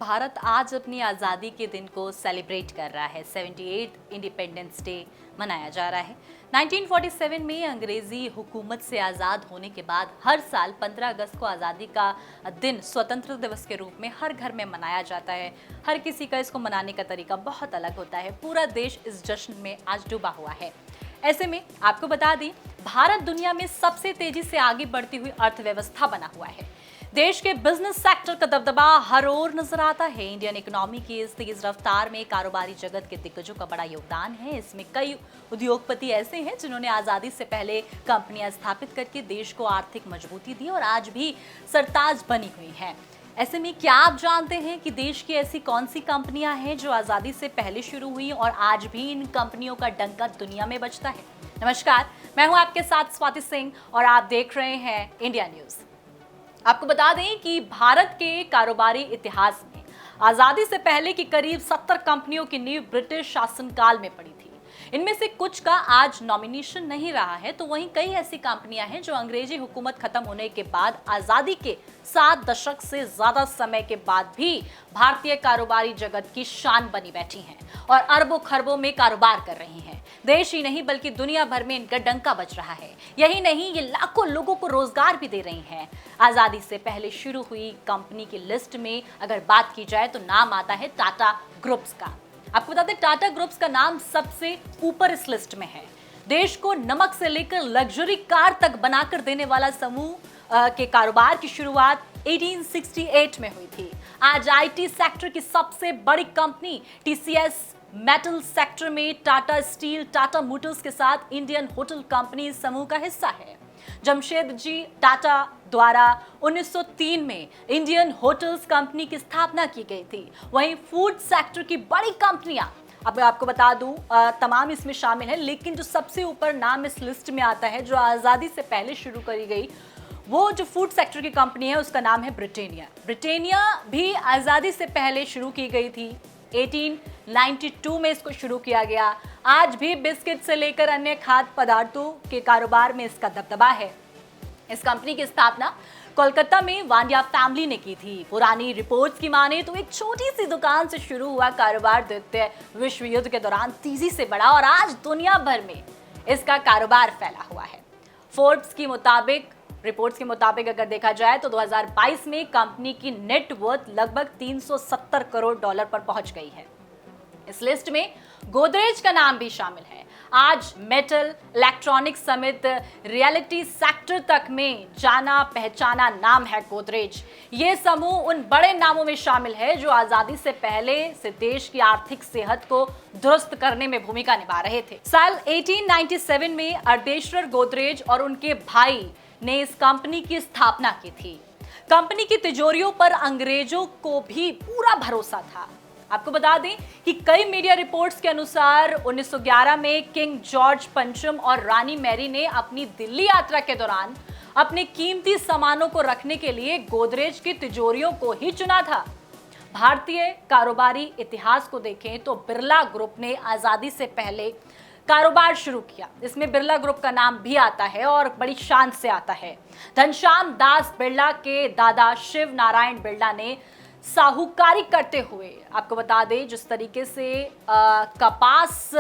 भारत आज अपनी आज़ादी के दिन को सेलिब्रेट कर रहा है। 78 इंडिपेंडेंस डे मनाया जा रहा है। 1947 में अंग्रेजी हुकूमत से आज़ाद होने के बाद हर साल 15 अगस्त को आज़ादी का दिन स्वतंत्र दिवस के रूप में हर घर में मनाया जाता है। हर किसी का इसको मनाने का तरीका बहुत अलग होता है। पूरा देश इस जश्न में आज डूबा हुआ है। ऐसे में आपको बता दें, भारत दुनिया में सबसे तेजी से आगे बढ़ती हुई अर्थव्यवस्था बना हुआ है। देश के बिजनेस सेक्टर का दबदबा हर ओर नजर आता है। इंडियन इकोनॉमी की इस तेज रफ्तार में कारोबारी जगत के दिग्गजों का बड़ा योगदान है। इसमें कई उद्योगपति ऐसे हैं जिन्होंने आजादी से पहले कंपनियां स्थापित करके देश को आर्थिक मजबूती दी और आज भी सरताज बनी हुई हैं। ऐसे में क्या आप जानते हैं कि देश की ऐसी कौन सी कंपनियां हैं जो आजादी से पहले शुरू हुई और आज भी इन कंपनियों का डंका दुनिया में बजता है? नमस्कार, मैं हूं आपके साथ स्वाति सिंह और आप देख रहे हैं इंडिया न्यूज। आपको बता दें कि भारत के कारोबारी इतिहास में आजादी से पहले की करीब 70 कंपनियों की नींव ब्रिटिश शासनकाल में पड़ी थी। इनमें से कुछ का आज नॉमिनेशन नहीं रहा है, तो वहीं कई ऐसी कंपनियां हैं जो अंग्रेजी हुकूमत खत्म होने के बाद आजादी के 7 दशक से ज्यादा समय के बाद भी भारतीय कारोबारी जगत की शान बनी बैठी हैं और अरबों खरबों में कारोबार कर रही हैं। देश ही नहीं बल्कि दुनिया भर में इनका डंका बज रहा है। यही नहीं, ये लाखों लोगों को रोजगार भी दे रही हैं। आजादी से पहले शुरू हुई कंपनी की लिस्ट में अगर बात की जाए तो नाम आता है टाटा ग्रुप्स का। आपको बता दें, टाटा ग्रुप्स का नाम सबसे ऊपर इस लिस्ट में है। देश को नमक से लेकर लग्जरी कार तक बनाकर देने वाला समूह के कारोबार की शुरुआत 1868 में हुई थी। आज आईटी सेक्टर की सबसे बड़ी कंपनी टीसीएस मेटल सेक्टर में टाटा स्टील, टाटा मोटर्स के साथ इंडियन होटल कंपनी समूह का हिस्सा है। जमशेदजी टाटा द्वारा 1903 में इंडियन होटल्स कंपनी की स्थापना की गई थी। वहीं फूड सेक्टर की बड़ी कंपनियां, अब आपको बता दूं, तमाम इसमें शामिल है, लेकिन जो सबसे ऊपर नाम इस लिस्ट में आता है जो आज़ादी से पहले शुरू करी गई, वो जो फूड सेक्टर की कंपनी है उसका नाम है ब्रिटानिया। ब्रिटानिया भी आज़ादी से पहले शुरू की गई थी। 1892 में इसको शुरू किया गया। आज भी बिस्किट से लेकर अन्य खाद्य पदार्थों के कारोबार में इसका दबदबा है। इस कंपनी की स्थापना कोलकाता में वांडिया फैमिली ने की थी। पुरानी रिपोर्ट्स की माने तो एक छोटी सी दुकान से शुरू हुआ कारोबार द्वितीय विश्व युद्ध के दौरान तेजी से बढ़ा और आज दुनिया भर में इसका कारोबार फैला हुआ है। फोर्ब्स की रिपोर्ट्स के मुताबिक अगर देखा जाए तो 2022 में कंपनी की नेट वर्थ लगभग 370 करोड़ डॉलर पर पहुंच गई है। इस लिस्ट में गोदरेज का नाम भी शामिल है। आज मेटल, इलेक्ट्रॉनिक्स समेत रियलिटी सेक्टर तक में जाना पहचाना नाम है गोदरेज। ये समूह उन बड़े नामों में शामिल है जो आजादी से पहले से देश की आर्थिक सेहत को दुरुस्त करने में भूमिका निभा रहे थे। साल 1897 में अर्देश्वर गोदरेज और उनके भाई ने इस कंपनी की स्थापना की थी। कंपनी की तिजोरियों पर अंग्रेजों को भी पूरा भरोसा था। आपको बता दें कि कई मीडिया रिपोर्ट्स के अनुसार 1911 में किंग जॉर्ज पंचम और रानी मैरी ने अपनी दिल्ली यात्रा के दौरान अपने कीमती सामानों को रखने के लिए गोदरेज की तिजोरियों को ही चुना था। भारतीय कारोबारी इतिहास को देखें तो बिरला ग्रुप ने आजादी से पहले कारोबार शुरू किया। इसमें बिरला ग्रुप का नाम भी आता है और बड़ी शान से आता है। घनश्याम दास बिरला के दादा शिव नारायण बिरला ने साहूकारी करते हुए, आपको बता दें, जिस तरीके से कपास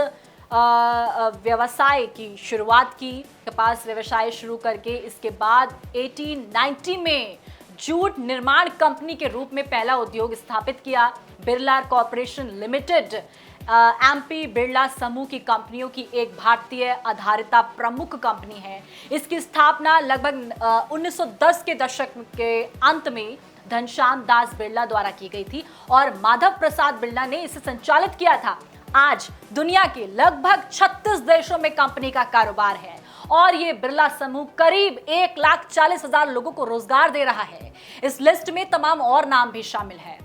व्यवसाय की शुरुआत की, कपास व्यवसाय शुरू करके इसके बाद 1890 में जूट निर्माण कंपनी के रूप में पहला उद्योग स्थापित किया। Birla corporation limited MP Birla समूह की कंपनियों की एक भारतीय आधारिता प्रमुख कंपनी है। इसकी स्थापना लगभग 1910 के दशक के अंत में घनश्याम दास बिरला द्वारा की गई थी और माधव प्रसाद बिरला ने इसे संचालित किया था। आज दुनिया के लगभग 36 देशों में कंपनी का कारोबार है और ये बिरला समूह करीब 1,40,000 लोगों को रोजगार दे रहा है। इस लिस्ट में तमाम और नाम भी शामिल है।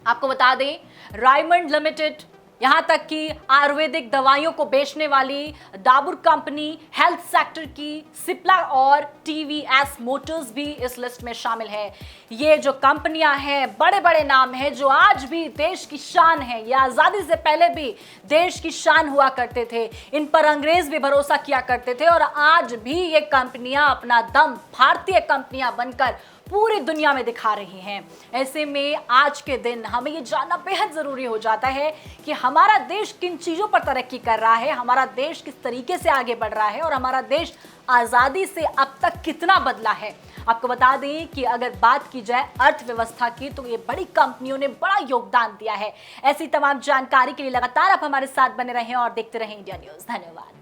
आपको बता दें, रायमंड लिमिटेड, यहां तक कि आयुर्वेदिक दवाइयों को बेचने वाली डाबर कंपनी, हेल्थ सेक्टर की सिप्ला और टीवीएस मोटर्स भी इस लिस्ट में शामिल है। ये जो कंपनियां हैं, बड़े बड़े नाम हैं जो आज भी देश की शान है। ये आजादी से पहले भी देश की शान हुआ करते थे। इन पर अंग्रेज भी भरोसा किया करते थे और आज भी ये कंपनियां अपना दम भारतीय कंपनियां बनकर पूरी दुनिया में दिखा रही हैं। ऐसे में आज के दिन हमें ये जानना बेहद ज़रूरी हो जाता है कि हमारा देश किन चीज़ों पर तरक्की कर रहा है, हमारा देश किस तरीके से आगे बढ़ रहा है और हमारा देश आज़ादी से अब तक कितना बदला है। आपको बता दें कि अगर बात की जाए अर्थव्यवस्था की तो ये बड़ी कंपनियों ने बड़ा योगदान दिया है। ऐसी तमाम जानकारी के लिए लगातार आप हमारे साथ बने रहें और देखते रहें इंडिया न्यूज़। धन्यवाद।